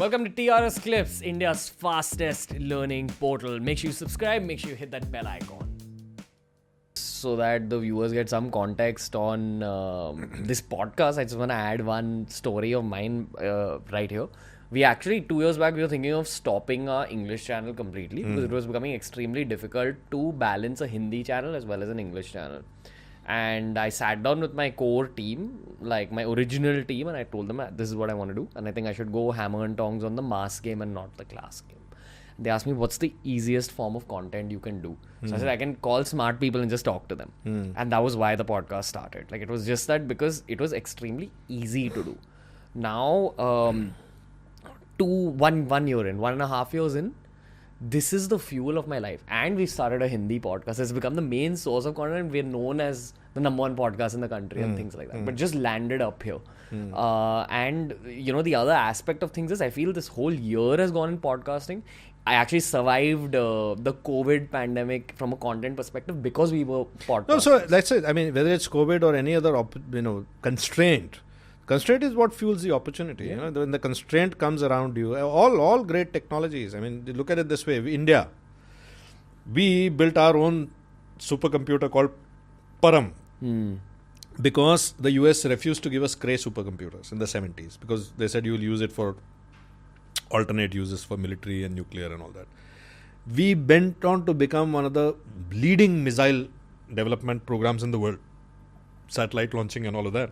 Welcome to TRS Clips, India's fastest learning portal. Make sure you subscribe, make sure you hit that bell icon. So that the viewers get some context on this podcast, I just want to add one story of mine right here. We actually, 2 years back, we were thinking of stopping our English channel completely because it was becoming extremely difficult to balance a Hindi channel as well as an English channel. And I sat down with my core team, like my original team, and I told them, this is what I want to do. And I think I should go hammer and tongs on the mass game and not the class game. They asked me, what's the easiest form of content you can do? So I said, I can call smart people and just talk to them. And that was why the podcast started. Like, it was just that because it was extremely easy to do. Now, 1 year in, 1.5 years in, this is the fuel of my life. And we started a Hindi podcast. It's become the main source of content. We're known as the #1 podcast in the country and things like that. But just landed up here. And, you know, the other aspect of things is I feel this whole year has gone in podcasting. I actually survived the COVID pandemic from a content perspective because we were podcasting. No, so let's say, I mean, whether it's COVID or any other, constraint is what fuels the opportunity. Yeah. You know, when the constraint comes around you, all great technologies. I mean, look at it this way. India, we built our own supercomputer called Param because the US refused to give us Cray supercomputers in the 70s because they said you will use it for alternate uses for military and nuclear and all that. We went on to become one of the leading missile development programs in the world, satellite launching and all of that,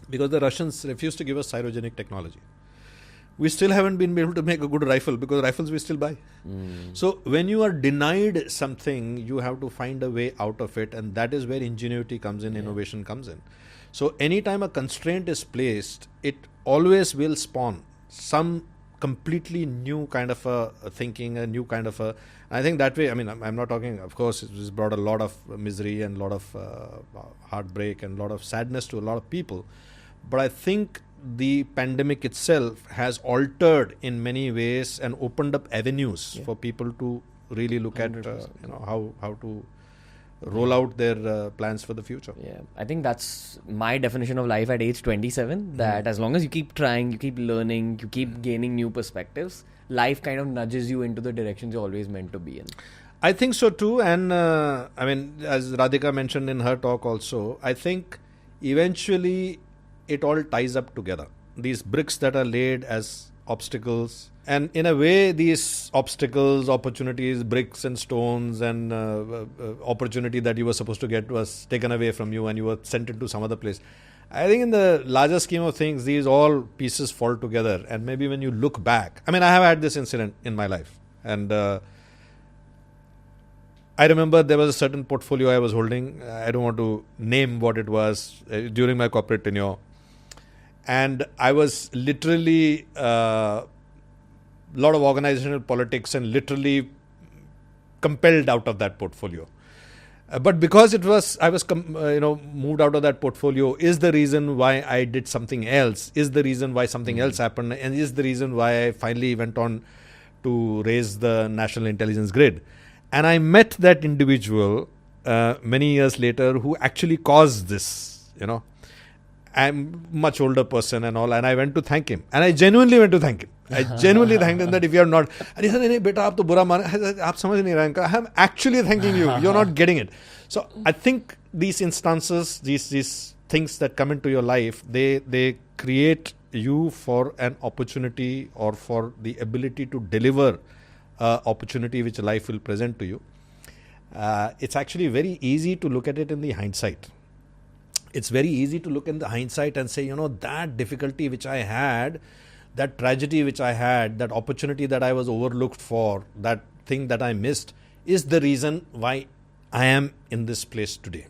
because the Russians refused to give us cryogenic technology. We still haven't been able to make a good rifle because rifles we still buy. So when you are denied something, you have to find a way out of it, and that is where ingenuity comes in, innovation comes in. So anytime a constraint is placed, it always will spawn some completely new kind of a thinking, a new kind of a... I think that way, I mean, I'm not talking, of course, it's brought a lot of misery and a lot of heartbreak and a lot of sadness to a lot of people. But I think the pandemic itself has altered in many ways and opened up avenues for people to really look at how to roll out their plans for the future. Yeah, I think that's my definition of life at age 27, that as long as you keep trying, you keep learning, you keep gaining new perspectives, life kind of nudges you into the directions you're always meant to be in. I think so too. And I mean, as Radhika mentioned in her talk also, I think eventually it all ties up together. These bricks that are laid as obstacles, and in a way these obstacles, opportunities, bricks and stones and opportunity that you were supposed to get was taken away from you and you were sent into some other place. I think in the larger scheme of things, these all pieces fall together, and maybe when you look back, I mean, I have had this incident in my life, and I remember there was a certain portfolio I was holding. I don't want to name what it was during my corporate tenure. And I was literally a lot of organizational politics and literally compelled out of that portfolio. But because I was moved out of that portfolio is the reason why I did something else, is the reason why something else happened, and is the reason why I finally went on to raise the national intelligence grid. And I met that individual many years later who actually caused this, I'm a much older person and all, and I went to thank him. And I genuinely went to thank him. I genuinely thanked him that if you are not... And he said, "Nahi, beta, aap to bura mane." I said, "Aap samajh nahi rahe hain." I'm actually thanking you. You're not getting it. So I think these instances, these things that come into your life, they create you for an opportunity or for the ability to deliver opportunity which life will present to you. It's actually very easy to look at it in the hindsight. It's very easy to look in the hindsight and say, that difficulty which I had, that tragedy which I had, that opportunity that I was overlooked for, that thing that I missed is the reason why I am in this place today.